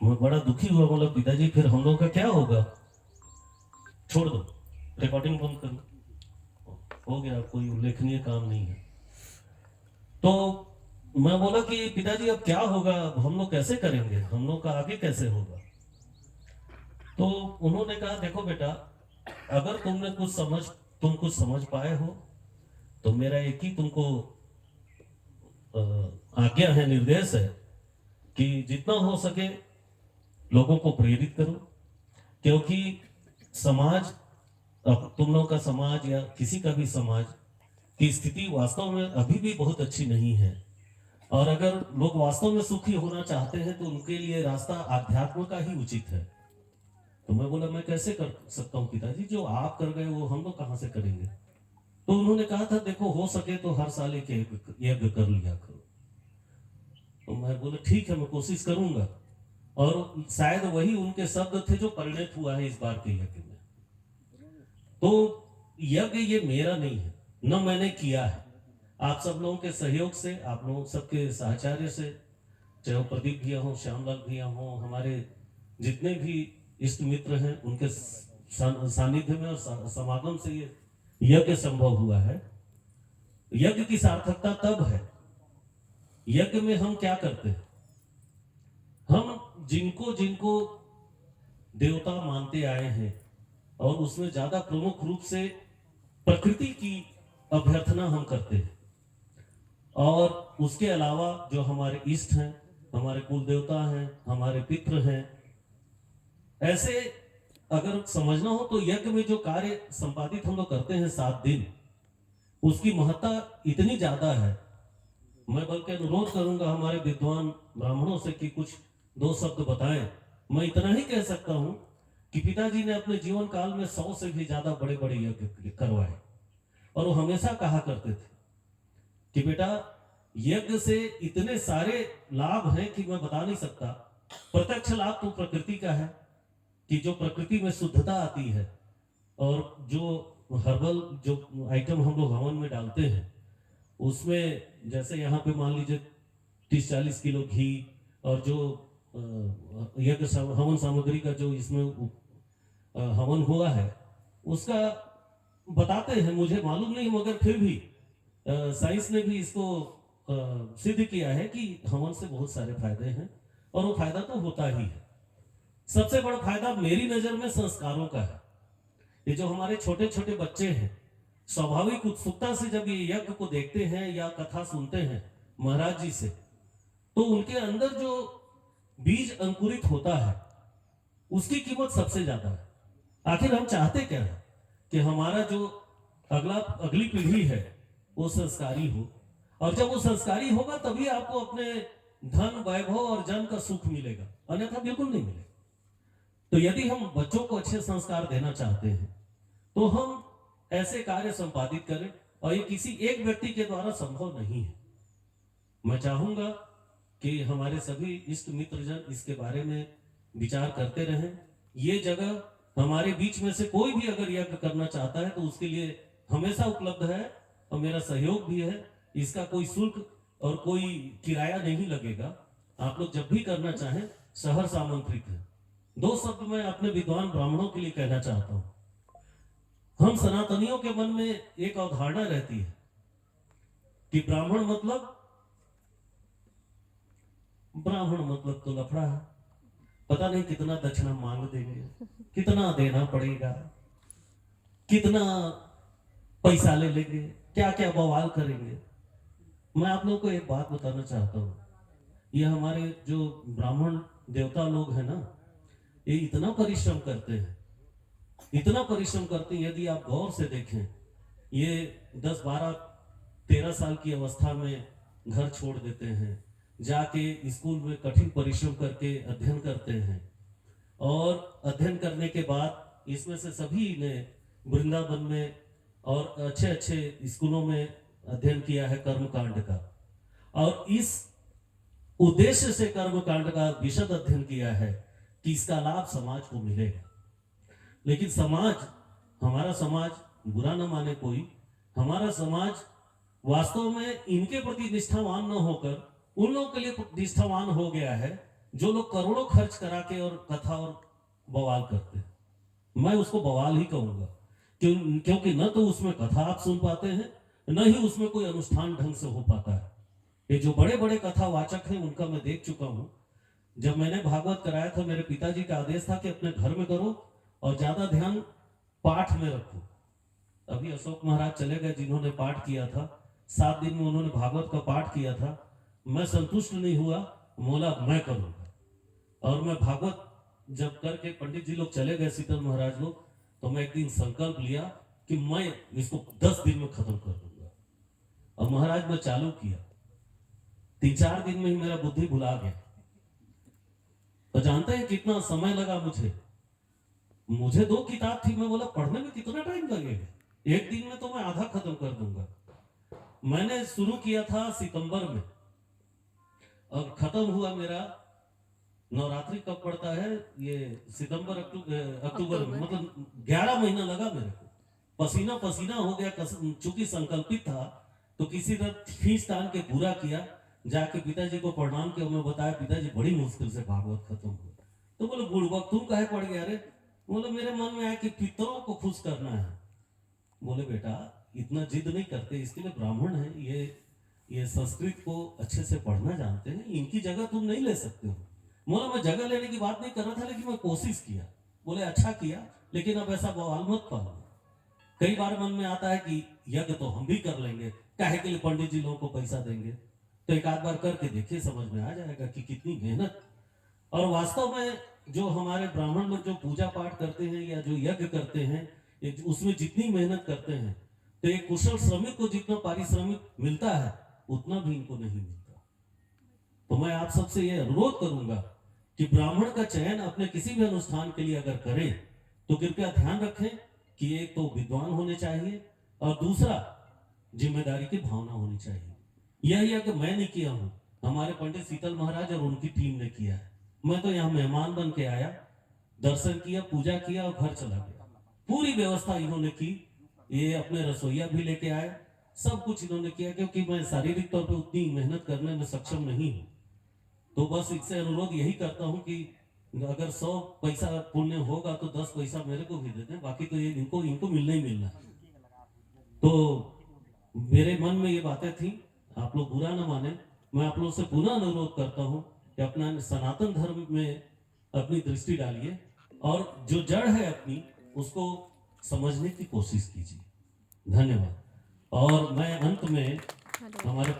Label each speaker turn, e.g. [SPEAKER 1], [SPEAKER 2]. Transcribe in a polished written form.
[SPEAKER 1] मैं बड़ा दुखी हुआ, बोला पिताजी फिर हम लोग का क्या होगा, छोड़ दो, रिकॉर्डिंग बंद कर दो, हो गया, कोई उल्लेखनीय काम नहीं है। तो मैं बोला कि पिताजी अब क्या होगा, हम लोग कैसे करेंगे, हम लोग का आगे कैसे होगा। तो उन्होंने कहा देखो बेटा, अगर तुम कुछ समझ पाए हो तो मेरा एक ही तुमको आज्ञा है, निर्देश है कि जितना हो सके लोगों को प्रेरित करो। क्योंकि समाज, अब तुम लोग का समाज या किसी का भी समाज की स्थिति वास्तव में अभी भी बहुत अच्छी नहीं है। और अगर लोग वास्तव में सुखी होना चाहते हैं तो उनके लिए रास्ता आध्यात्म का ही उचित है। तो मैं बोला मैं कैसे कर सकता हूँ पिताजी, जो आप कर गए वो हम लोग कहाँ से करेंगे। तो उन्होंने कहा था देखो हो सके तो हर साल एक यज्ञ कर लिया करो। तो मैं बोला ठीक है, मैं कोशिश करूंगा। और शायद वही उनके शब्द थे जो परिणत हुआ है इस बार के यज्ञ में। तो यज्ञ ये मेरा नहीं है, न मैंने किया है, आप सब लोगों के सहयोग से, आप लोगों सबके साहचर्य से, चाहे वो प्रदीप भैया हो, श्यामलाल भैया हो, हमारे जितने भी इष्ट मित्र हैं उनके सानिध्य में और समागम से ये यज्ञ संभव हुआ है। यज्ञ की सार्थकता तब है, यज्ञ में हम क्या करते हैं, हम जिनको जिनको देवता मानते आए हैं और उसमें ज्यादा प्रमुख रूप से प्रकृति की अभ्यर्थना हम करते हैं। और उसके अलावा जो हमारे इष्ट हैं, हमारे कुल देवता हैं, हमारे पितृ हैं, ऐसे अगर समझना हो तो यज्ञ में जो कार्य संपादित हम लोग करते हैं 7 दिन, उसकी महत्ता इतनी ज्यादा है। मैं बल्कि अनुरोध करूंगा हमारे विद्वान ब्राह्मणों से कि कुछ 2 शब्द बताएं। मैं इतना ही कह सकता हूं कि पिताजी ने अपने जीवन काल में 100 से भी ज्यादा बड़े बड़े यज्ञ करवाए। और वो हमेशा कहा करते थे कि बेटा यज्ञ से इतने सारे लाभ हैं कि मैं बता नहीं सकता। प्रत्यक्ष लाभ तो प्रकृति का है कि जो प्रकृति में शुद्धता आती है, और जो हर्बल जो आइटम हम लोग हवन में डालते हैं उसमें, जैसे यहाँ पे मान लीजिए 30-40 किलो घी, और जो यज्ञ हवन सामग्री का जो इसमें हवन हुआ है उसका बताते हैं, मुझे मालूम नहीं मगर फिर भी साइंस ने भी इसको सिद्ध किया है कि हवन से बहुत सारे फायदे हैं, और वो फायदा तो होता ही है। सबसे बड़ा फायदा मेरी नजर में संस्कारों का है। ये जो हमारे छोटे छोटे बच्चे हैं, स्वाभाविक उत्सुकता से जब ये यज्ञ को देखते हैं या कथा सुनते हैं महाराज जी से, तो उनके अंदर जो बीज अंकुरित होता है उसकी कीमत सबसे ज्यादा है। आखिर हम चाहते क्या है कि हमारा जो अगली पीढ़ी है वो संस्कारी हो, और जब वो संस्कारी होगा तभी आपको अपने धन वैभव और जन का सुख मिलेगा, अन्यथा बिल्कुल नहीं मिलेगा। तो यदि हम बच्चों को अच्छे संस्कार देना चाहते हैं तो हम ऐसे कार्य संपादित करें, और ये किसी एक व्यक्ति के द्वारा संभव नहीं है। मैं चाहूंगा कि हमारे सभी इष्ट मित्र जन इसके बारे में विचार करते रहें। ये जगह हमारे बीच में से कोई भी अगर यज्ञ करना चाहता है तो उसके लिए हमेशा उपलब्ध है, और मेरा सहयोग भी है। इसका कोई शुल्क और कोई किराया नहीं लगेगा। आप लोग जब भी करना चाहें सहर्ष आमंत्रित है। 2 शब्द मैं अपने विद्वान ब्राह्मणों के लिए कहना चाहता हूं। हम सनातनियों के मन में एक अवधारणा रहती है कि ब्राह्मण मतलब तो लफड़ा है, पता नहीं कितना दक्षिणा मांग देंगे, कितना देना पड़ेगा, कितना पैसा ले लेंगे, क्या क्या बवाल करेंगे। मैं आप लोगों को एक बात बताना चाहता हूं, ये हमारे जो ब्राह्मण देवता लोग हैं ना, ये इतना परिश्रम करते हैं, इतना परिश्रम करते हैं। यदि आप गौर से देखें, ये 10, 12, 13 साल की अवस्था में घर छोड़ देते हैं, जाके स्कूल में कठिन परिश्रम करके अध्ययन करते हैं, और अध्ययन करने के बाद इसमें से सभी ने वृंदावन में और अच्छे अच्छे स्कूलों में अध्ययन किया है कर्मकांड का, और इस उद्देश्य से कर्मकांड का विशद अध्ययन किया है कि इसका लाभ समाज को मिलेगा। लेकिन समाज, हमारा समाज, बुरा न माने कोई, हमारा समाज वास्तव में इनके प्रति निष्ठावान न होकर उन लोगों के लिए निष्ठावान हो गया है जो लोग करोड़ों खर्च करा के और कथा और बवाल करते हैं, मैं उसको बवाल ही कहूंगा। क्योंकि न तो उसमें कथा आप सुन पाते हैं, न ही उसमें कोई अनुष्ठान ढंग से हो पाता है। ये जो बड़े बड़े कथा वाचक हैं उनका मैं देख चुका हूं। जब मैंने भागवत कराया था, मेरे पिताजी का आदेश था कि अपने घर में करो और ज्यादा ध्यान पाठ में रखो। अभी अशोक महाराज चले गए जिन्होंने पाठ किया था, 7 दिन में उन्होंने भागवत का पाठ किया था। मैं संतुष्ट नहीं हुआ, बोला मैं करूंगा। और मैं भागवत जब करके पंडित जी लोग चले गए, शीतल महाराज लोग, तो मैं एक दिन संकल्प लिया कि मैं इसको 10 दिन में खत्म कर दूंगा। और महाराज मैं चालू किया, 3-4 दिन में ही मेरा बुद्धि भुला गया। तो जानते हैं कितना समय लगा मुझे 2 किताब थी, मैं बोला पढ़ने में कितना टाइम लगेगा, एक दिन में तो मैं आधा खत्म कर दूंगा। मैंने शुरू किया था सितंबर में और खत्म हुआ मेरा, नवरात्रि कब पड़ता है, ये सितंबर अक्टूबर में, मतलब 11 महीना लगा मेरे को। पसीना पसीना हो गया, चूंकि संकल्पित था तो किसी तरह खींच तान के पूरा किया। जाके पिताजी को प्रणाम किया, मैं बताया पिताजी बड़ी मुश्किल से भागवत खत्म हुआ। तो बोले बुड़बक तुम काहे पड़ गया रे? बोले मेरे मन में आया कि पितरों को खुश करना है। बोले बेटा इतना जिद नहीं करते, इसके लिए ब्राह्मण है, ये संस्कृत को अच्छे से पढ़ना जानते हैं, इनकी जगह तुम नहीं ले सकते हो। बोला मैं जगह लेने की बात नहीं कर रहा था, लेकिन मैं कोशिश किया। बोले अच्छा किया, लेकिन अब ऐसा बवाल मत पालो। कई बार मन में आता है कि यज्ञ तो हम भी कर लेंगे, काहे के लिए पंडित जी लोगों को पैसा देंगे। तो एक आध बार करके देखिए, समझ में आ जाएगा कि कितनी मेहनत। और वास्तव में जो हमारे ब्राह्मण लोग जो पूजा पाठ करते हैं या जो यज्ञ करते हैं, उसमें जितनी मेहनत करते हैं, तो एक कुशल श्रमिक को जितना पारिश्रमिक मिलता है उतना भी इनको नहीं मिलता। तो मैं आप सबसे यह अनुरोध करूंगा कि ब्राह्मण का चयन अपने किसी भी अनुष्ठान के लिए अगर करें तो कृपया ध्यान रखें कि एक तो विद्वान होने चाहिए और दूसरा जिम्मेदारी की भावना होनी चाहिए। यही है कि मैं नहीं किया हूं, हमारे पंडित शीतल महाराज और उनकी टीम ने किया है। मैं तो यहाँ मेहमान बन के आया, दर्शन किया, पूजा किया और घर चला गया। पूरी व्यवस्था इन्होंने की, ये अपने रसोईया भी लेके आए, सब कुछ इन्होंने किया, क्योंकि मैं शारीरिक तौर पे उतनी मेहनत करने में सक्षम नहीं हूं। तो बस इससे अनुरोध यही करता हूं कि अगर 100 पैसा पुण्य होगा तो 10 पैसा मेरे को भी दे दें, बाकी तो ये इनको मिलना ही मिलना। तो मेरे मन में ये बातें थी, आप लोग बुरा ना माने। मैं आप लोगों से पुनः अनुरोध करता हूं कि अपना सनातन धर्म में अपनी दृष्टि डालिए और जो जड़ है अपनी उसको समझने की कोशिश कीजिए। धन्यवाद। और मैं अंत में हमारे